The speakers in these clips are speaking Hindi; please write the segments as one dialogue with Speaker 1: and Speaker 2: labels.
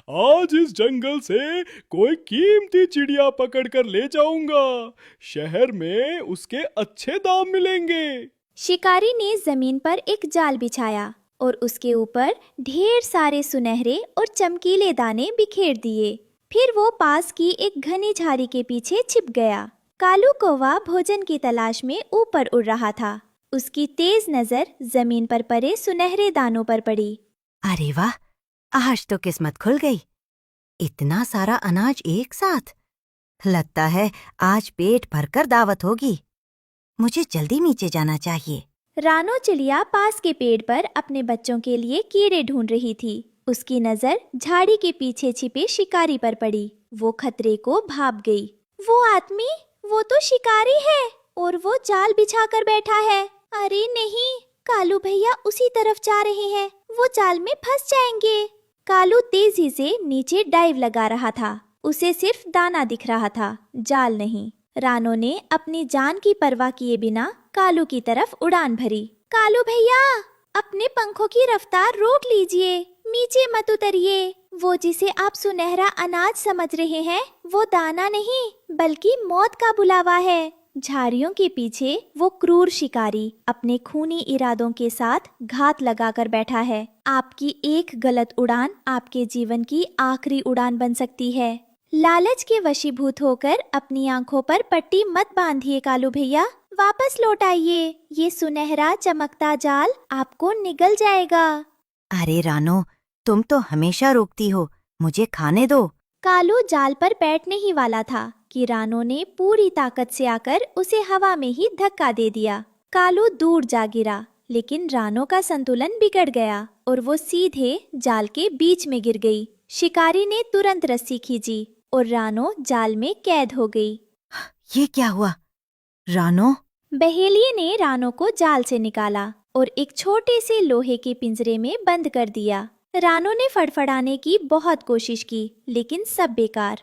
Speaker 1: आज इस जंगल से कोई कीमती चिड़िया पकड़ कर ले जाऊंगा। शहर में उसके अच्छे दाम मिलेंगे।
Speaker 2: शिकारी ने जमीन पर एक जाल बिछाया और उसके ऊपर ढेर सारे सुनहरे और चमकीले दाने बिखेर दिए। फिर वो पास की एक घनी झाड़ी के पीछे छिप गया। कालू कौवा भोजन की तलाश में ऊपर उड़ रहा था। उसकी तेज नजर जमीन पर पड़े सुनहरे दानों पर पड़ी।
Speaker 3: अरे वाह, आज तो किस्मत खुल गई। इतना सारा अनाज एक साथ। लगता है आज पेट भरकर दावत होगी। मुझे जल्दी नीचे जाना चाहिए।
Speaker 2: रानो चिड़िया पास के पेड़ पर अपने बच्चों के लिए कीड़े ढूंढ रही थी। उसकी नजर झाड़ी के पीछे छिपे शिकारी पर पड़ी। वो खतरे को भाप गई। वो आदमी, वो तो शिकारी है और वो जाल बिछा कर बैठा है। अरे नहीं, कालू भैया उसी तरफ जा रहे हैं। वो जाल में फंस जाएंगे। कालू तेजी से नीचे डाइव लगा रहा था। उसे सिर्फ दाना दिख रहा था, जाल नहीं। रानो ने अपनी जान की परवाह किए बिना कालू की तरफ उड़ान भरी। कालू भैया, अपने पंखों की रफ्तार रोक लीजिए, नीचे मत उतरिए। वो जिसे आप सुनहरा अनाज समझ रहे हैं, वो दाना नहीं बल्कि मौत का बुलावा है। झाड़ियों के पीछे वो क्रूर शिकारी अपने खूनी इरादों के साथ घात लगाकर बैठा है। आपकी एक गलत उड़ान आपके जीवन की आखिरी उड़ान बन सकती है। लालच के वशीभूत होकर अपनी आंखों पर पट्टी मत बांधिए कालू भैया, वापस लौट आइए। ये सुनहरा चमकता जाल आपको निगल जाएगा।
Speaker 3: अरे रानो, तुम तो हमेशा रोकती हो, मुझे खाने दो।
Speaker 2: कालू जाल पर बैठने ही वाला था कि रानो ने पूरी ताकत से आकर उसे हवा में ही धक्का दे दिया। कालू दूर जा गिरा, लेकिन रानो का संतुलन बिगड़ गया और वो सीधे जाल के बीच में गिर गई। शिकारी ने तुरंत रस्सी खींची और रानो जाल में कैद हो गई।
Speaker 3: ये क्या हुआ? रानो,
Speaker 2: बहेलिये ने रानो को जाल से निकाला और एक छोटे से लोहे के पिंजरे में बंद कर दिया। रानो ने फड़फड़ाने की बहुत कोशिश की, लेकिन सब बेकार।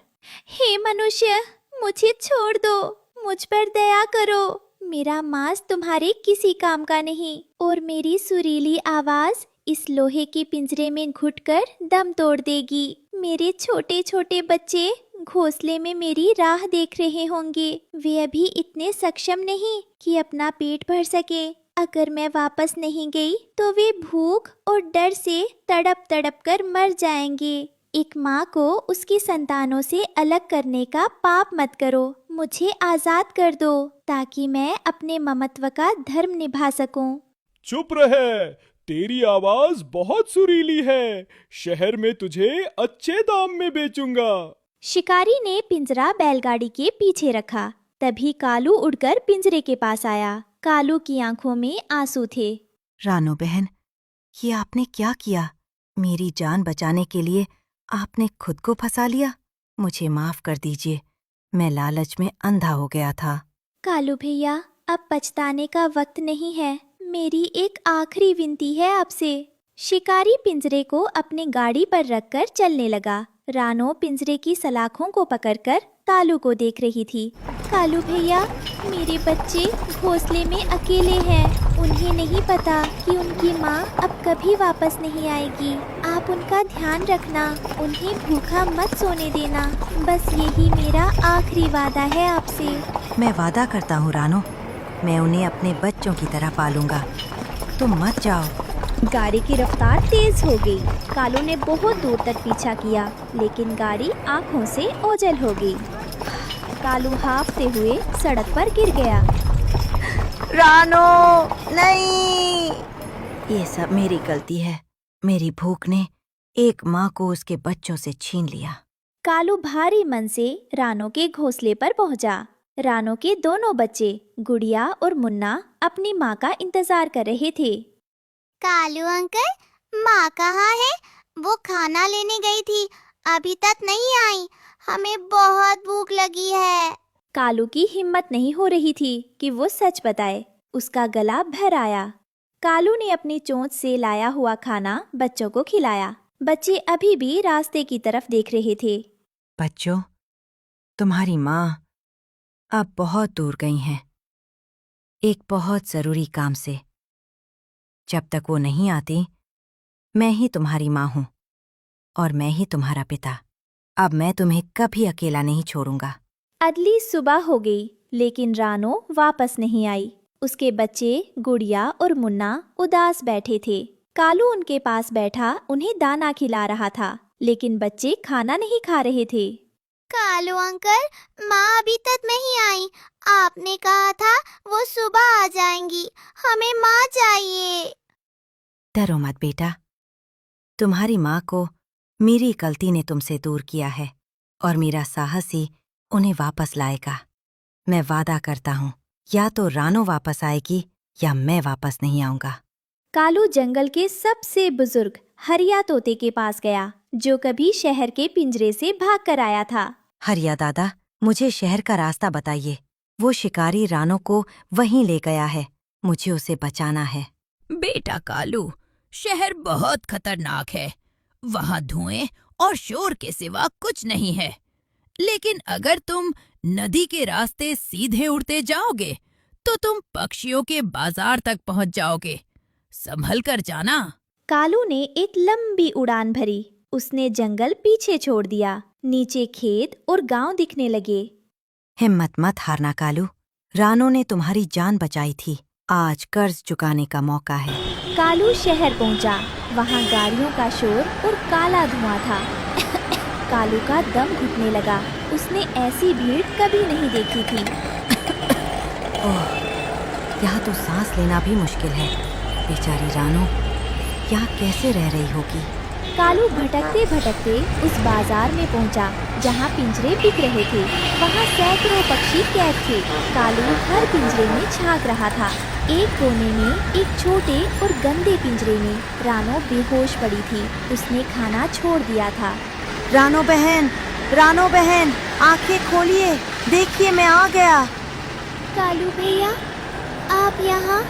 Speaker 2: हे मनुष्य, मुझे छोड़ दो, मुझ पर दया करो। मेरा मांस तुम्हारे किसी काम का नहीं और मेरी सुरीली आवाज इस लोहे के पिंजरे में घुटकर दम तोड़ देगी। मेरे छोटे छोटे बच्चे घोंसले में मेरी राह देख रहे होंगे। वे अभी इतने सक्षम नहीं कि अपना पेट भर सके। अगर मैं वापस नहीं गई तो वे भूख और डर से तड़प तड़प कर मर जाएंगे। एक माँ को उसकी संतानों से अलग करने का पाप मत करो। मुझे आजाद कर दो ताकि मैं अपने ममत्व का धर्म निभा सकूं।
Speaker 1: चुप रहे, तेरी आवाज बहुत सुरीली है। शहर में तुझे अच्छे दाम में बेचूंगा।
Speaker 2: शिकारी ने पिंजरा बैलगाड़ी के पीछे रखा। तभी कालू उड़कर पिंजरे के पास आया। कालू की आंखों में आंसू थे।
Speaker 3: रानो बहन, ये आपने क्या किया? मेरी जान बचाने के लिए आपने खुद को फंसा लिया। मुझे माफ कर दीजिए, मैं लालच में अंधा हो गया था।
Speaker 2: कालू भैया, अब पछताने का वक्त नहीं है। मेरी एक आखिरी विनती है आपसे। शिकारी पिंजरे को अपनी गाड़ी पर रखकर चलने लगा। रानो पिंजरे की सलाखों को पकड़कर कालू को देख रही थी। कालू भैया, मेरे बच्चे घोंसले में अकेले हैं। उन्हें नहीं पता कि उनकी माँ अब कभी वापस नहीं आएगी। आप उनका ध्यान रखना, उन्हें भूखा मत सोने देना। बस यही मेरा आखिरी वादा है आपसे।
Speaker 3: मैं वादा करता हूँ रानो, मैं उन्हें अपने बच्चों की तरह पालूंगा। तुम मत जाओ।
Speaker 2: गाड़ी की रफ्तार तेज हो गई। कालू ने बहुत दूर तक पीछा किया, लेकिन गाड़ी आंखों से ओझल हो गई। कालू हांफते हुए सड़क पर गिर गया।
Speaker 3: रानो, नहीं! ये सब मेरी गलती है। मेरी भूख ने एक माँ को उसके बच्चों से छीन लिया।
Speaker 2: कालू भारी मन से रानो के घोंसले पर पहुंचा। रानो के दोनों बच्चे गुड़िया और मुन्ना अपनी माँ का इंतजार कर रहे थे।
Speaker 4: कालू अंकल, माँ कहाँ है? वो खाना लेने गई थी, अभी तक नहीं आई। हमें बहुत भूख लगी है।
Speaker 2: कालू की हिम्मत नहीं हो रही थी कि वो सच बताए। उसका गला भर आया। कालू ने अपनी चोंच से लाया हुआ खाना बच्चों को खिलाया। बच्चे अभी भी रास्ते की तरफ देख रहे थे।
Speaker 3: बच्चों, तुम्हारी माँ अब बहुत दूर गई हैं, एक बहुत जरूरी काम से। जब तक वो नहीं आती, मैं ही तुम्हारी माँ हूँ और मैं ही तुम्हारा पिता। अब मैं तुम्हें कभी अकेला नहीं छोड़ूंगा।
Speaker 2: अगली सुबह हो गई, लेकिन रानो वापस नहीं आई। उसके बच्चे गुड़िया और मुन्ना उदास बैठे थे। कालू उनके पास बैठा उन्हें दाना खिला रहा था, लेकिन बच्चे खाना नहीं खा रहे थे।
Speaker 4: कालू अंकल, माँ अभी तक नहीं आई। आपने कहा था वो सुबह आ जाएंगी। हमें माँ चाहिए।
Speaker 3: डरो मत बेटा, तुम्हारी माँ को मेरी गलती ने तुमसे दूर किया है और मेरा साहस ही उन्हें वापस लाएगा। मैं वादा करता हूँ, या तो रानो वापस आएगी या मैं वापस नहीं आऊंगा।
Speaker 2: कालू जंगल के सबसे बुजुर्ग हरिया तोते के पास गया, जो कभी शहर के पिंजरे से भाग कर आया था।
Speaker 3: हरिया दादा, मुझे शहर का रास्ता बताइए। वो शिकारी रानो को वहीं ले गया है, मुझे उसे बचाना है।
Speaker 5: बेटा कालू, शहर बहुत खतरनाक है। वहाँ धुएं और शोर के सिवा कुछ नहीं है। लेकिन अगर तुम नदी के रास्ते सीधे उड़ते जाओगे तो तुम पक्षियों के बाजार तक पहुँच जाओगे। संभल कर जाना।
Speaker 2: कालू ने एक लंबी उड़ान भरी। उसने जंगल पीछे छोड़ दिया। नीचे खेत और गांव दिखने लगे।
Speaker 3: हिम्मत मत हारना कालू, रानो ने तुम्हारी जान बचाई थी। आज कर्ज चुकाने का मौका है।
Speaker 2: कालू शहर पहुंचा। वहां गाड़ियों का शोर और काला धुआं था। कालू का दम घुटने लगा। उसने ऐसी भीड़ कभी नहीं देखी थी।
Speaker 3: ओह, यहाँ तो सांस लेना भी मुश्किल है। बेचारी रानो यहाँ कैसे रह रही होगी।
Speaker 2: कालू भटकते भटकते उस बाजार में पहुंचा जहां पिंजरे बिक रहे थे। वहां सैकड़ों पक्षी कैद थे। कालू हर पिंजरे में झांक रहा था। एक कोने में, एक छोटे और गंदे पिंजरे में रानो बेहोश पड़ी थी। उसने खाना छोड़ दिया था।
Speaker 3: रानो बहन, आंखें खोलिए, देखिए मैं आ गया।
Speaker 4: कालू भैया, आप यहाँ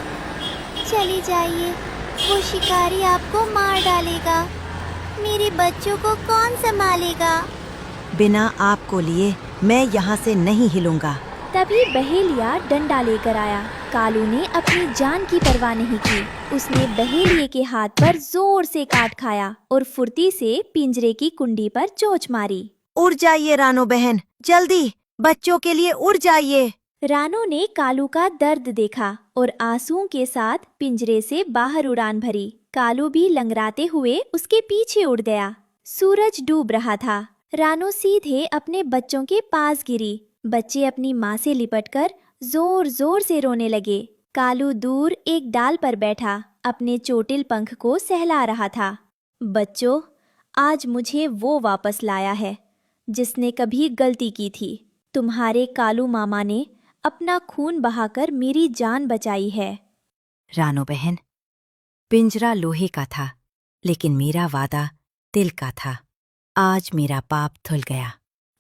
Speaker 4: चली जाइए। वो शिकारी आपको मार डालेगा। मेरे बच्चों को कौन संभालेगा?
Speaker 3: बिना आपको लिए मैं यहाँ से नहीं हिलूंगा।
Speaker 2: तभी बहेलिया डंडा लेकर आया। कालू ने अपनी जान की परवाह नहीं की। उसने बहेलिये के हाथ पर जोर से काट खाया और फुर्ती से पिंजरे की कुंडी पर चोंच मारी।
Speaker 3: उड़ जाइए रानो बहन, जल्दी, बच्चों के लिए उड़ जाइए।
Speaker 2: रानो ने कालू का दर्द देखा और आंसुओं के साथ पिंजरे से बाहर उड़ान भरी। कालू भी लंगड़ाते हुए उसके पीछे उड़ गया। सूरज डूब रहा था। रानो सीधे अपने बच्चों के पास गिरी। बच्चे अपनी माँ से लिपटकर जोर जोर से रोने लगे। कालू दूर एक डाल पर बैठा अपने चोटिल पंख को सहला रहा था। बच्चों, आज मुझे वो वापस लाया है जिसने कभी गलती की थी। तुम्हारे कालू मामा ने अपना खून बहाकर मेरी जान बचाई है।
Speaker 3: रानो बहन, पिंजरा लोहे का था, लेकिन मेरा वादा दिल का था। आज मेरा पाप धुल गया।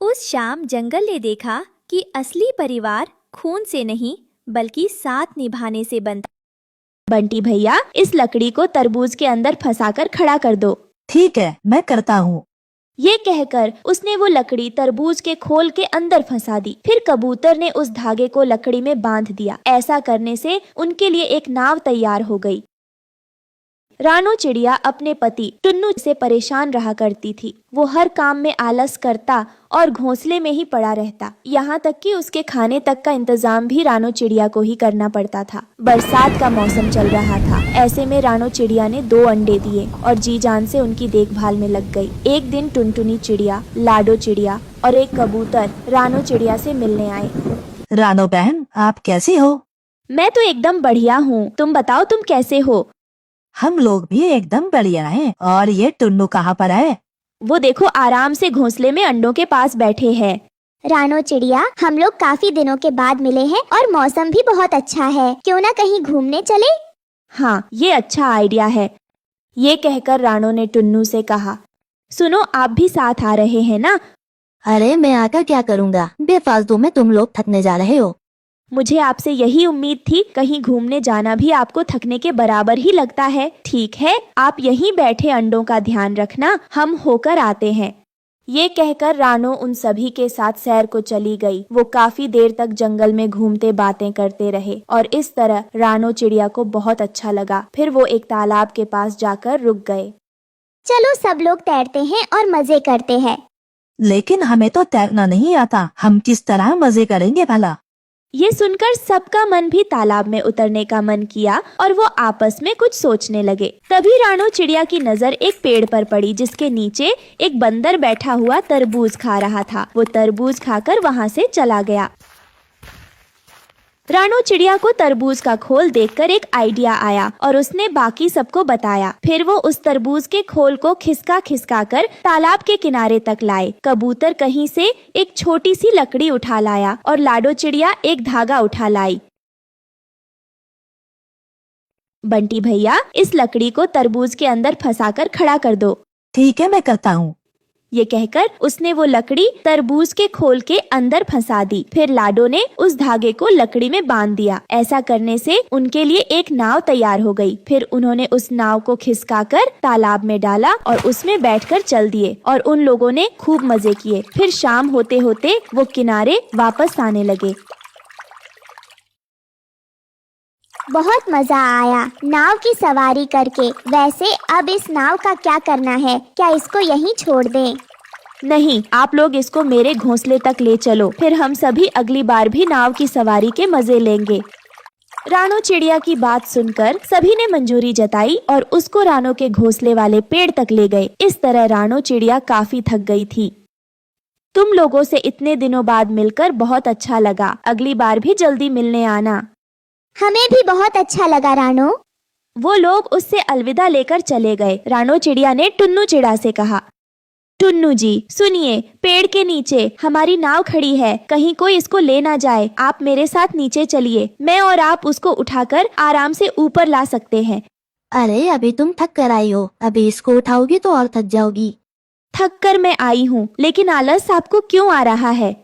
Speaker 2: उस शाम जंगल ने देखा कि असली परिवार खून से नहीं बल्कि साथ निभाने से बनता। बंटी भैया, इस लकड़ी को तरबूज के अंदर फंसाकर खड़ा कर दो।
Speaker 6: ठीक है, मैं करता हूँ।
Speaker 2: ये कहकर उसने वो लकड़ी तरबूज के खोल के अंदर फंसा दी। फिर कबूतर ने उस धागे को लकड़ी में बांध दिया। ऐसा करने से उनके लिए एक नाव तैयार हो गई। रानो चिड़िया अपने पति टुन्नू से परेशान रहा करती थी। वो हर काम में आलस करता और घोंसले में ही पड़ा रहता। यहाँ तक कि उसके खाने तक का इंतजाम भी रानो चिड़िया को ही करना पड़ता था। बरसात का मौसम चल रहा था। ऐसे में रानो चिड़िया ने 2 अंडे दिए और जी जान से उनकी देखभाल में लग गई। एक दिन टुनटुनी चिड़िया, लाडो चिड़िया और एक कबूतर रानो चिड़िया से मिलने आए।
Speaker 6: रानो बहन, आप कैसी हो?
Speaker 2: मैं तो एकदम बढ़िया हूँ। तुम बताओ, तुम कैसे हो?
Speaker 6: हम लोग भी एकदम बढ़िया हैं। और ये टुन्नू कहाँ पर है?
Speaker 2: वो देखो, आराम से घोंसले में अंडों के पास बैठे हैं।
Speaker 4: रानो चिड़िया, हम लोग काफी दिनों के बाद मिले हैं और मौसम भी बहुत अच्छा है। क्यों ना कहीं घूमने चले?
Speaker 2: हाँ, ये अच्छा आइडिया है। ये कहकर रानो ने टुन्नू से कहा, सुनो, आप भी साथ आ रहे हैं ना?
Speaker 6: अरे मैं आकर क्या करूँगा? बेफालतू में तुम लोग थकने जा रहे हो।
Speaker 2: मुझे आपसे यही उम्मीद थी। कहीं घूमने जाना भी आपको थकने के बराबर ही लगता है। ठीक है, आप यहीं बैठे अंडों का ध्यान रखना, हम होकर आते हैं। ये कहकर रानो उन सभी के साथ सैर को चली गई। वो काफी देर तक जंगल में घूमते बातें करते रहे और इस तरह रानो चिड़िया को बहुत अच्छा लगा। फिर वो एक तालाब के पास जाकर रुक गए।
Speaker 4: चलो सब लोग तैरते हैं और मजे करते हैं।
Speaker 6: लेकिन हमें तो तैरना नहीं आता, हम किस तरह मजे करेंगे भला?
Speaker 2: ये सुनकर सबका मन भी तालाब में उतरने का मन किया और वो आपस में कुछ सोचने लगे। तभी रानो चिड़िया की नजर एक पेड़ पर पड़ी जिसके नीचे एक बंदर बैठा हुआ तरबूज खा रहा था। वो तरबूज खाकर वहाँ से चला गया। रानो चिड़िया को तरबूज का खोल देखकर एक आइडिया आया और उसने बाकी सबको बताया। फिर वो उस तरबूज के खोल को खिसका खिसका कर तालाब के किनारे तक लाए। कबूतर कहीं से एक छोटी सी लकड़ी उठा लाया और लाडो चिड़िया एक धागा उठा लाई। बंटी भैया, इस लकड़ी को तरबूज के अंदर फंसाकर खड़ा कर दो।
Speaker 6: ठीक है, मैं करता हूँ।
Speaker 2: ये कहकर उसने वो लकड़ी तरबूज के खोल के अंदर फंसा दी। फिर लाडो ने उस धागे को लकड़ी में बांध दिया। ऐसा करने से उनके लिए एक नाव तैयार हो गई। फिर उन्होंने उस नाव को खिसकाकर तालाब में डाला और उसमें बैठकर चल दिए और उन लोगों ने खूब मजे किए। फिर शाम होते होते वो किनारे वापस आने लगे।
Speaker 4: बहुत मजा आया नाव की सवारी करके। वैसे अब इस नाव का क्या करना है? क्या इसको यहीं छोड़ दें?
Speaker 2: नहीं, आप लोग इसको मेरे घोंसले तक ले चलो। फिर हम सभी अगली बार भी नाव की सवारी के मजे लेंगे। रानो चिड़िया की बात सुनकर सभी ने मंजूरी जताई और उसको रानो के घोंसले वाले पेड़ तक ले गए। इस तरह रानो चिड़िया काफी थक गई थी। तुम लोगों से इतने दिनों बाद मिलकर बहुत अच्छा लगा। अगली बार भी जल्दी मिलने आना।
Speaker 4: हमें भी बहुत अच्छा लगा रानो।
Speaker 2: वो लोग उससे अलविदा लेकर चले गए। रानो चिड़िया ने टुन्नू चिड़ा से कहा, टुन्नू जी सुनिए, पेड़ के नीचे हमारी नाव खड़ी है, कहीं कोई इसको ले ना जाए। आप मेरे साथ नीचे चलिए, मैं और आप उसको उठाकर आराम से ऊपर ला सकते हैं।
Speaker 6: अरे अभी तुम थक कर आई हो, अभी इसको उठाओगी तो और थक जाओगी।
Speaker 2: थक कर मैं आई हूँ, लेकिन आलस आपको क्यों आ रहा है?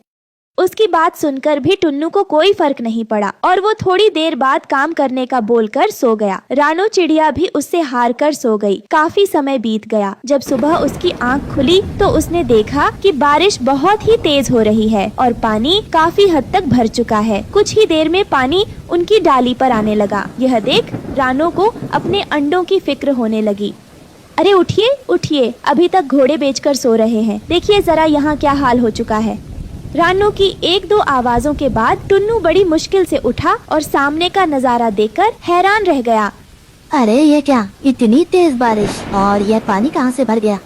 Speaker 2: उसकी बात सुनकर भी टुन्नू को कोई फर्क नहीं पड़ा और वो थोड़ी देर बाद काम करने का बोलकर सो गया। रानो चिड़िया भी उससे हार कर सो गई। काफी समय बीत गया। जब सुबह उसकी आंख खुली तो उसने देखा कि बारिश बहुत ही तेज हो रही है और पानी काफी हद तक भर चुका है। कुछ ही देर में पानी उनकी डाली पर आने लगा। यह देख रानो को अपने अंडों की फिक्र होने लगी। अरे उठिए उठिए, अभी तक घोड़े बेचकर सो रहे हैं। देखिए जरा यहाँ क्या हाल हो चुका है। रानो की एक दो आवाजों के बाद टुन्नू बड़ी मुश्किल से उठा और सामने का नजारा देखकर हैरान रह गया।
Speaker 6: अरे ये क्या, इतनी तेज बारिश, और यह पानी कहाँ से भर गया?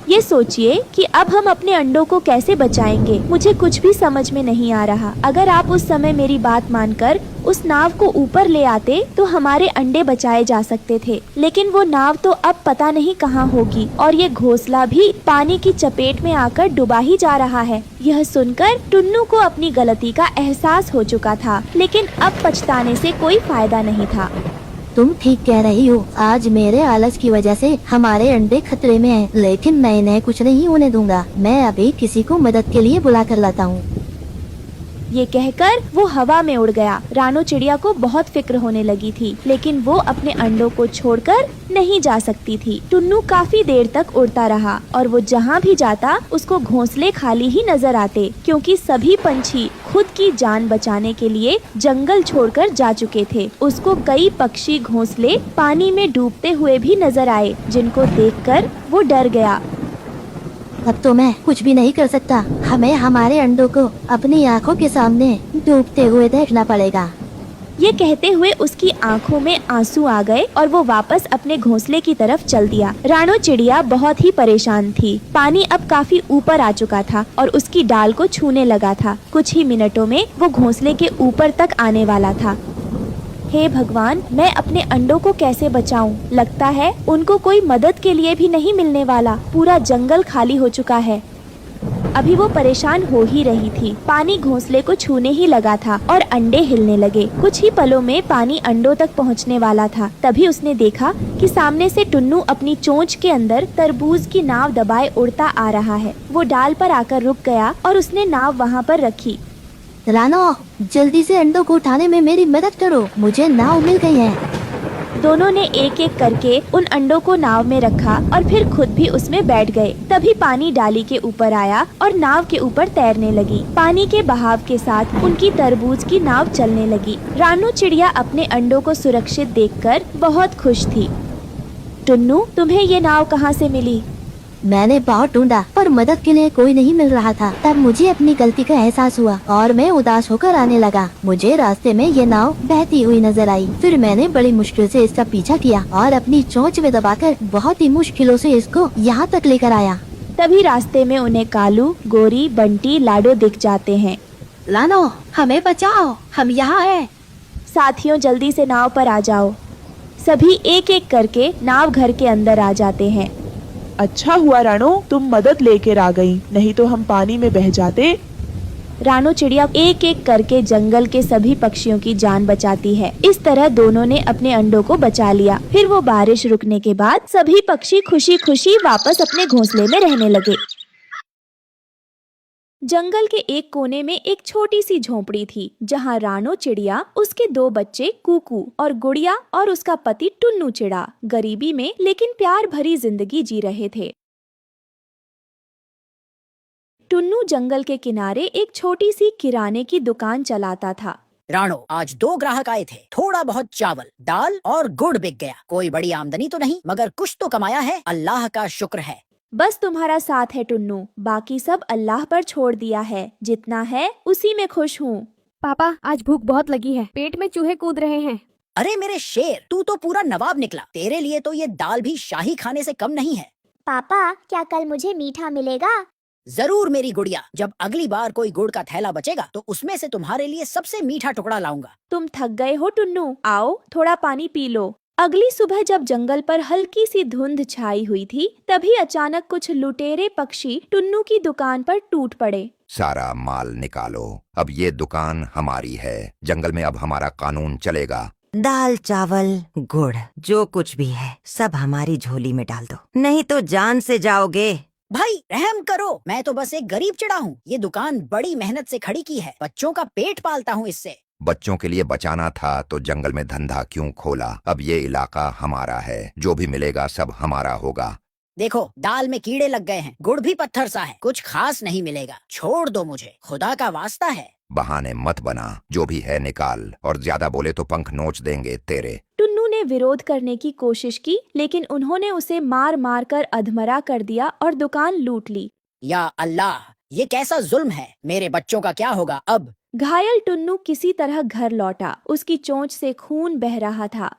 Speaker 2: ये सोचिए कि अब हम अपने अंडों को कैसे बचाएंगे। मुझे कुछ भी समझ में नहीं आ रहा। अगर आप उस समय मेरी बात मानकर उस नाव को ऊपर ले आते तो हमारे अंडे बचाए जा सकते थे, लेकिन वो नाव तो अब पता नहीं कहाँ होगी और ये घोंसला भी पानी की चपेट में आकर डूबा ही जा रहा है। यह सुनकर टुन्नू को अपनी गलती का एहसास हो चुका था, लेकिन अब पछताने से कोई फायदा नहीं था।
Speaker 6: तुम ठीक कह रही हो, आज मेरे आलस की वजह से हमारे अंडे खतरे में हैं, लेकिन मैं इन्हें कुछ नहीं होने दूंगा। मैं अभी किसी को मदद के लिए बुला कर लाता हूँ।
Speaker 2: ये कहकर वो हवा में उड़ गया। रानो चिड़िया को बहुत फिक्र होने लगी थी, लेकिन वो अपने अंडों को छोड़कर नहीं जा सकती थी। टुन्नू काफी देर तक उड़ता रहा और वो जहाँ भी जाता उसको घोंसले खाली ही नजर आते, क्योंकि सभी पंछी खुद की जान बचाने के लिए जंगल छोड़कर जा चुके थे। उसको कई पक्षी घोंसले पानी में डूबते हुए भी नजर आए, जिनको देखकर वो डर गया।
Speaker 6: अब तो मैं कुछ भी नहीं कर सकता। हमें हमारे अंडों को अपनी आंखों के सामने डूबते हुए देखना पड़ेगा।
Speaker 2: ये कहते हुए उसकी आंखों में आंसू आ गए और वो वापस अपने घोंसले की तरफ चल दिया। रानो चिड़िया बहुत ही परेशान थी। पानी अब काफी ऊपर आ चुका था और उसकी डाल को छूने लगा था। कुछ ही मिनटों में वो घोंसले के ऊपर तक आने वाला था। हे भगवान, मैं अपने अंडों को कैसे बचाऊं? लगता है उनको कोई मदद के लिए भी नहीं मिलने वाला। पूरा जंगल खाली हो चुका है। अभी वो परेशान हो ही रही थी, पानी घोंसले को छूने ही लगा था और अंडे हिलने लगे। कुछ ही पलों में पानी अंडों तक पहुंचने वाला था। तभी उसने देखा कि सामने से टुन्नू अपनी चोंच के अंदर तरबूज की नाव दबाए उड़ता आ रहा है। वो डाल पर आकर रुक गया और उसने नाव वहाँ पर रखी।
Speaker 6: रानो, जल्दी से अंडों को उठाने में मेरी मदद करो, मुझे नाव मिल गई है।
Speaker 2: दोनों ने एक एक करके उन अंडों को नाव में रखा और फिर खुद भी उसमें बैठ गए। तभी पानी डाली के ऊपर आया और नाव के ऊपर तैरने लगी। पानी के बहाव के साथ उनकी तरबूज की नाव चलने लगी। रानो चिड़िया अपने अंडों को सुरक्षित देखकर बहुत खुश थी। टुन्नू, तुम्हें ये नाव कहाँ से मिली?
Speaker 6: मैंने बहुत ढूंढा पर मदद के लिए कोई नहीं मिल रहा था। तब मुझे अपनी गलती का एहसास हुआ और मैं उदास होकर आने लगा। मुझे रास्ते में ये नाव बहती हुई नजर आई। फिर मैंने बड़ी मुश्किल से इसका पीछा किया और अपनी चोंच में दबाकर बहुत ही मुश्किलों से इसको यहाँ तक लेकर आया।
Speaker 2: तभी रास्ते में उन्हें कालू, गोरी, बंटी, लाडो दिख जाते हैं।
Speaker 6: लानो, हमें बचाओ, हम यहाँ हैं।
Speaker 2: साथियों, जल्दी से नाव पर आ जाओ। सभी एक एक करके नाव घर के अंदर आ जाते हैं।
Speaker 7: अच्छा हुआ रानो, तुम मदद लेकर आ गई, नहीं तो हम पानी में बह जाते।
Speaker 2: रानो चिड़िया एक एक करके जंगल के सभी पक्षियों की जान बचाती है। इस तरह दोनों ने अपने अंडों को बचा लिया। फिर वो बारिश रुकने के बाद सभी पक्षी खुशी खुशी वापस अपने घोंसले में रहने लगे। जंगल के एक कोने में एक छोटी सी झोंपड़ी थी, जहाँ रानो चिड़िया, उसके 2 बच्चे कूकू और गुड़िया और उसका पति टुन्नू चिड़ा गरीबी में लेकिन प्यार भरी जिंदगी जी रहे थे। टुन्नू जंगल के किनारे एक छोटी सी किराने की दुकान चलाता था।
Speaker 8: राणो, आज 2 ग्राहक आए थे। थोड़ा बहुत चावल, दाल और गुड़ बिक गया। कोई बड़ी आमदनी तो नहीं, मगर कुछ तो कमाया है। अल्लाह का शुक्र है।
Speaker 2: बस तुम्हारा साथ है टुन्नू, बाकी सब अल्लाह पर छोड़ दिया है। जितना है उसी में खुश हूँ।
Speaker 9: पापा, आज भूख बहुत लगी है, पेट में चूहे कूद रहे हैं।
Speaker 8: अरे मेरे शेर, तू तो पूरा नवाब निकला। तेरे लिए तो ये दाल भी शाही खाने से कम नहीं है।
Speaker 4: पापा, क्या कल मुझे मीठा मिलेगा?
Speaker 8: जरूर मेरी गुड़िया। जब अगली बार कोई गुड़ का थैला बचेगा तो उसमें से तुम्हारे लिए सबसे मीठा टुकड़ा लाऊंगा।
Speaker 2: तुम थक गए हो टुन्नू, आओ थोड़ा पानी पी लो। अगली सुबह जब जंगल पर हल्की सी धुंध छाई हुई थी, तभी अचानक कुछ लुटेरे पक्षी टुन्नू की दुकान पर टूट पड़े।
Speaker 10: सारा माल निकालो, अब ये दुकान हमारी है। जंगल में अब हमारा कानून चलेगा।
Speaker 3: दाल, चावल, गुड़, जो कुछ भी है सब हमारी झोली में डाल दो, नहीं तो जान से जाओगे।
Speaker 8: भाई रहम करो, मैं तो बस एक गरीब चिड़ा हूँ। ये दुकान बड़ी मेहनत से खड़ी की है। बच्चों का पेट पालता हूँ इससे।
Speaker 10: बच्चों के लिए बचाना था तो जंगल में धंधा क्यों खोला? अब ये इलाका हमारा है, जो भी मिलेगा सब हमारा होगा।
Speaker 8: देखो, दाल में कीड़े लग गए हैं, गुड़ भी पत्थर सा है, कुछ खास नहीं मिलेगा। छोड़ दो मुझे, खुदा का वास्ता है।
Speaker 10: बहाने मत बना, जो भी है निकाल, और ज्यादा बोले तो पंख नोच देंगे तेरे।
Speaker 2: टुन्नू ने विरोध करने की कोशिश की, लेकिन उन्होंने उसे मार मार कर अधमरा कर दिया और दुकान लूट ली।
Speaker 8: या अल्लाह, ये कैसा जुल्म है। मेरे बच्चों का क्या होगा अब?
Speaker 2: घायल टुन्नू किसी तरह घर लौटा। उसकी चोंच से खून बह रहा था।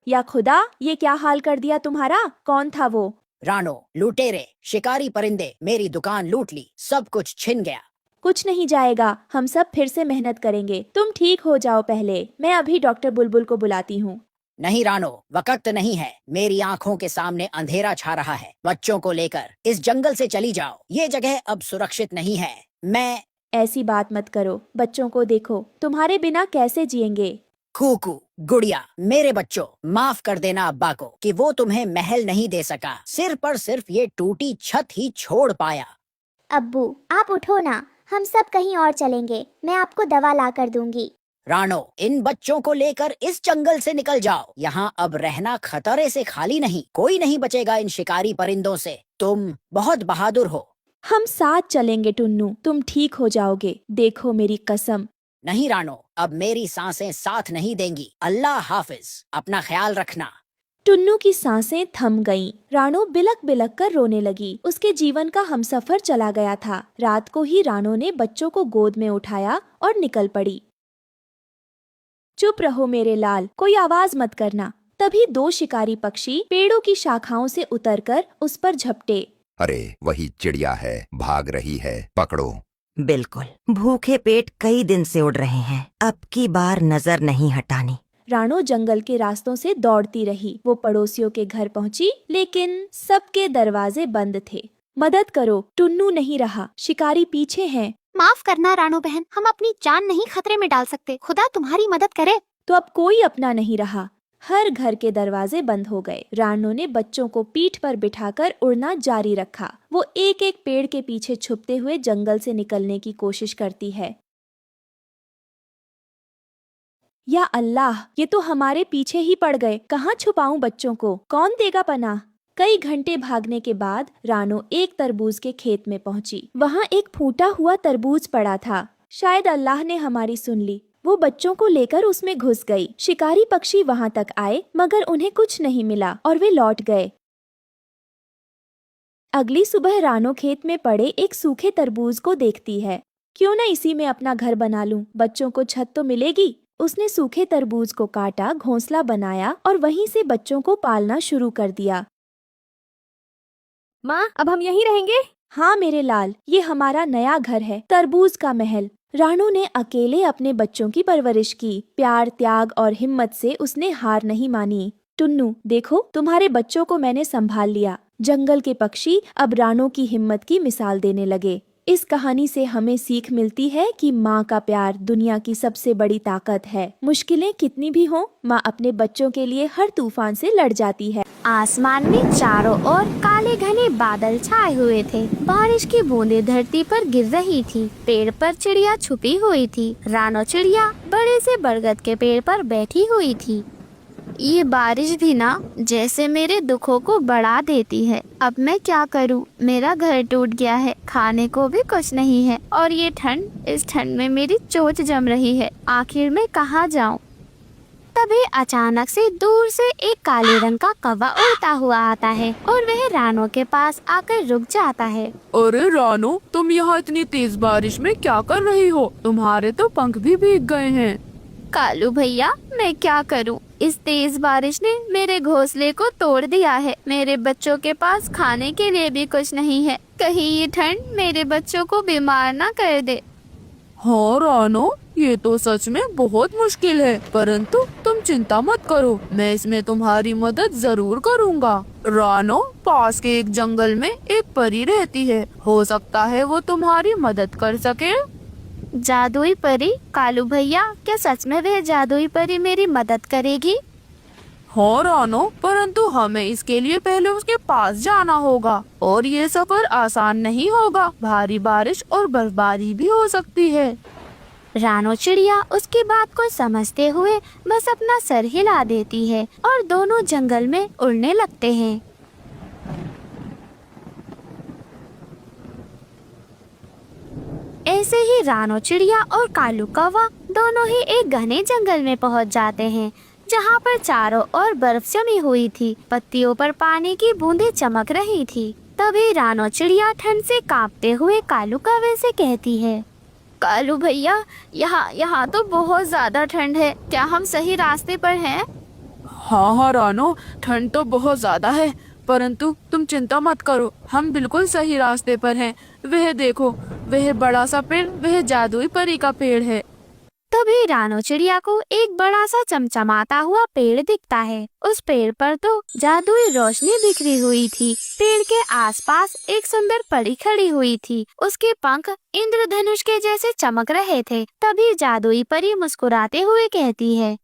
Speaker 2: या खुदा, ये क्या हाल कर दिया तुम्हारा? कौन था वो?
Speaker 8: रानो, लुटेरे, शिकारी परिंदे मेरी दुकान लूट ली, सब कुछ छिन गया।
Speaker 2: कुछ नहीं जाएगा, हम सब फिर से मेहनत करेंगे। तुम ठीक हो जाओ पहले, मैं अभी डॉक्टर बुलबुल को बुलाती हूँ।
Speaker 8: नहीं रानो, वक्त नहीं है। मेरी आंखों के सामने अंधेरा छा रहा है। बच्चों को लेकर इस जंगल से चली जाओ। ये जगह अब सुरक्षित नहीं है। मैं
Speaker 2: ऐसी बात मत करो, बच्चों को देखो, तुम्हारे बिना कैसे जिएंगे।
Speaker 8: कूकू, गुड़िया, मेरे बच्चों, माफ कर देना अब्बा को कि वो तुम्हें महल नहीं दे सका। सिर पर सिर्फ ये टूटी छत ही छोड़ पाया।
Speaker 4: अब्बू, आप उठो ना, हम सब कहीं और चलेंगे। मैं आपको दवा ला कर दूंगी।
Speaker 8: रानो, इन बच्चों को लेकर इस जंगल से निकल जाओ। यहाँ अब रहना खतरे से खाली नहीं। कोई नहीं बचेगा इन शिकारी परिंदों से। तुम बहुत बहादुर हो।
Speaker 2: हम साथ चलेंगे टुन्नू, तुम ठीक हो जाओगे, देखो मेरी कसम।
Speaker 8: नहीं रानो, अब मेरी सांसें साथ नहीं देंगी। अल्लाह हाफिज, अपना ख्याल रखना।
Speaker 2: टुन्नू की सांसें थम गईं। रानो बिलक बिलक कर रोने लगी। उसके जीवन का हमसफर चला गया था। रात को ही रानो ने बच्चों को गोद में उठाया और निकल पड़ी। चुप रहो मेरे लाल, कोई आवाज मत करना। तभी 2 शिकारी पक्षी पेड़ों की शाखाओं से उतरकर उस पर झपटे।
Speaker 10: अरे वही चिड़िया है, भाग रही है, पकड़ो।
Speaker 3: बिल्कुल, भूखे पेट कई दिन से उड़ रहे हैं, अब की बार नजर नहीं हटानी।
Speaker 2: रानो जंगल के रास्तों से दौड़ती रही। वो पड़ोसियों के घर पहुंची, लेकिन सबके दरवाजे बंद थे। मदद करो, टुन्नू नहीं रहा, शिकारी पीछे हैं।
Speaker 9: माफ करना रानो बहन, हम अपनी जान नहीं खतरे में डाल सकते। खुदा तुम्हारी मदद करे।
Speaker 2: तो अब कोई अपना नहीं रहा। हर घर के दरवाजे बंद हो गए। रानो ने बच्चों को पीठ पर बिठाकर उड़ना जारी रखा। वो एक एक पेड़ के पीछे छुपते हुए जंगल से निकलने की कोशिश करती है। या अल्लाह, ये तो हमारे पीछे ही पड़ गए। कहाँ छुपाऊं बच्चों को? कौन देगा पनाह? कई घंटे भागने के बाद रानो एक तरबूज के खेत में पहुंची। वहाँ एक फूटा हुआ तरबूज पड़ा था। शायद अल्लाह ने हमारी सुन ली। वो बच्चों को लेकर उसमें घुस गई। शिकारी पक्षी वहां तक आए मगर उन्हें कुछ नहीं मिला और वे लौट गए। अगली सुबह रानो खेत में पड़े एक सूखे तरबूज को देखती है। क्यों न इसी में अपना घर बना लूं, बच्चों को छत तो मिलेगी। उसने सूखे तरबूज को काटा, घोंसला बनाया और वहीं से बच्चों को पालना शुरू कर दिया।
Speaker 9: माँ, अब हम यहीं रहेंगे?
Speaker 2: हाँ मेरे लाल, ये हमारा नया घर है, तरबूज का महल। रानू ने अकेले अपने बच्चों की परवरिश की। प्यार, त्याग और हिम्मत से उसने हार नहीं मानी। टुन्नू, देखो तुम्हारे बच्चों को मैंने संभाल लिया। जंगल के पक्षी अब रानू की हिम्मत की मिसाल देने लगे। इस कहानी से हमें सीख मिलती है कि माँ का प्यार दुनिया की सबसे बड़ी ताकत है। मुश्किलें कितनी भी हों, माँ अपने बच्चों के लिए हर तूफान से लड़ जाती है।
Speaker 9: आसमान में चारों ओर काले घने बादल छाए हुए थे। बारिश की बूंदें धरती पर गिर रही थी। पेड़ पर चिड़िया छुपी हुई थी। रानो चिड़िया बड़े से बरगद के पेड़ पर बैठी हुई थी। ये बारिश भी ना जैसे मेरे दुखों को बढ़ा देती है। अब मैं क्या करूं? मेरा घर टूट गया है, खाने को भी कुछ नहीं है और ये ठंड, इस ठंड में मेरी चोट जम रही है। आखिर मैं कहाँ जाऊं? तभी अचानक से दूर से एक काले रंग का कौवा उड़ता हुआ आता है और वह रानो के पास आकर रुक जाता है।
Speaker 7: अरे रानो, तुम यहाँ इतनी तेज बारिश में क्या कर रही हो? तुम्हारे तो पंख भी भीग गए हैं।
Speaker 9: कालू भैया, मैं क्या करूं? इस तेज बारिश ने मेरे घोंसले को तोड़ दिया है। मेरे बच्चों के पास खाने के लिए भी कुछ नहीं है। कहीं ये ठंड मेरे बच्चों को बीमार ना कर दे।
Speaker 7: हाँ रानो, ये तो सच में बहुत मुश्किल है, परंतु तुम चिंता मत करो, मैं इसमें तुम्हारी मदद जरूर करूँगा। रानो, पास के एक जंगल में एक परी रहती है, हो सकता है वो तुम्हारी मदद कर सके।
Speaker 9: जादुई परी? कालू भैया, क्या सच में वह जादुई परी मेरी मदद करेगी?
Speaker 7: हाँ रानो, परंतु हमें इसके लिए पहले उसके पास जाना होगा और ये सफर आसान नहीं होगा। भारी बारिश और बर्फबारी भी हो सकती है।
Speaker 9: रानो चिड़िया उसकी बात को समझते हुए बस अपना सर हिला देती है और दोनों जंगल में उड़ने लगते हैं। ऐसे ही रानो चिड़िया और कालू कौवा दोनों ही एक घने जंगल में पहुंच जाते हैं, जहां पर चारों ओर बर्फ जमी हुई थी। पत्तियों पर पानी की बूंदें चमक रही थी। तभी रानो चिड़िया ठंड से कांपते हुए कालू कौवे से कहती है, कालू भैया, यहाँ तो बहुत ज्यादा ठंड है। क्या हम सही रास्ते पर हैं?
Speaker 7: हाँ रानो, ठंड तो बहुत ज्यादा है, परंतु तुम चिंता मत करो, हम बिल्कुल सही रास्ते पर हैं। वह देखो, वह बड़ा सा पेड़, वह जादुई परी का पेड़ है।
Speaker 9: तभी रानो चिड़िया को एक बड़ा सा चमचमाता हुआ पेड़ दिखता है। उस पेड़ पर तो जादुई रोशनी बिखरी हुई थी। पेड़ के आसपास एक सुंदर परी खड़ी हुई थी। उसके पंख इंद्रधनुष के जैसे चमक रहे थे। तभी जादुई परी मुस्कुराते हुए कहती है,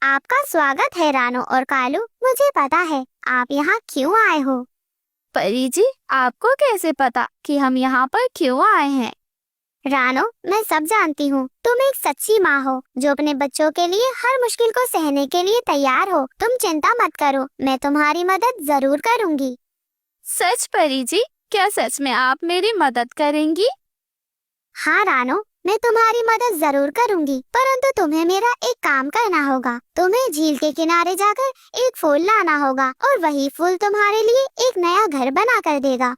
Speaker 4: आपका स्वागत है रानो और कालू। मुझे पता है आप यहाँ क्यों आए हो।
Speaker 9: परी जी, आपको कैसे पता कि हम यहाँ पर क्यों आए हैं?
Speaker 4: रानो, मैं सब जानती हूँ। तुम एक सच्ची माँ हो जो अपने बच्चों के लिए हर मुश्किल को सहने के लिए तैयार हो। तुम चिंता मत करो, मैं तुम्हारी मदद जरूर करूँगी।
Speaker 9: सच परी जी? क्या सच में आप मेरी मदद करेंगी?
Speaker 4: हाँ रानो, मैं तुम्हारी मदद जरूर करूँगी, परंतु तुम्हें मेरा एक काम करना होगा। तुम्हें झील के किनारे जाकर एक फूल लाना होगा और वही फूल तुम्हारे लिए एक नया घर बना कर देगा।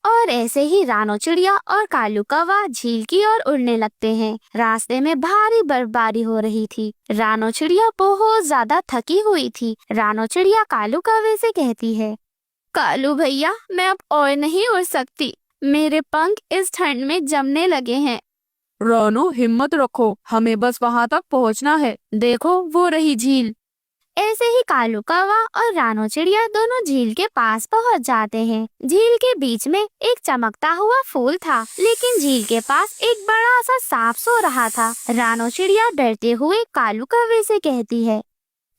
Speaker 9: और ऐसे ही रानो चिड़िया और कालू कौवा झील की ओर उड़ने लगते हैं। रास्ते में भारी बर्फबारी हो रही थी। रानो चिड़िया बहुत ज्यादा थकी हुई थी। रानो चिड़िया कालू कौवे से कहती है, कालू भैया, मैं अब और नहीं उड़ सकती। मेरे पंख इस ठंड में जमने लगे हैं।
Speaker 7: रानो, हिम्मत रखो, हमें बस वहाँ तक पहुँचना है। देखो, वो रही झील।
Speaker 9: ऐसे ही कालू कौवा और रानो चिड़िया दोनों झील के पास पहुंच जाते हैं। झील के बीच में एक चमकता हुआ फूल था, लेकिन झील के पास एक बड़ा सा सांप सो रहा था। रानो चिड़िया डरते हुए कालू कौवे से कहती है,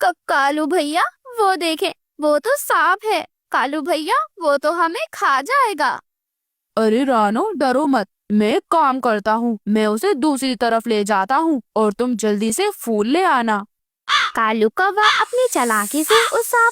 Speaker 9: कालू भैया, वो देखें, वो तो सांप है। कालू भैया, वो तो हमें खा जाएगा।
Speaker 7: अरे रानो, डरो मत, मैं एक काम करता हूँ, मैं उसे दूसरी तरफ ले जाता हूँ और तुम जल्दी से फूल ले आना।
Speaker 9: कालू कौवा अपनी चालाकी से उस सांप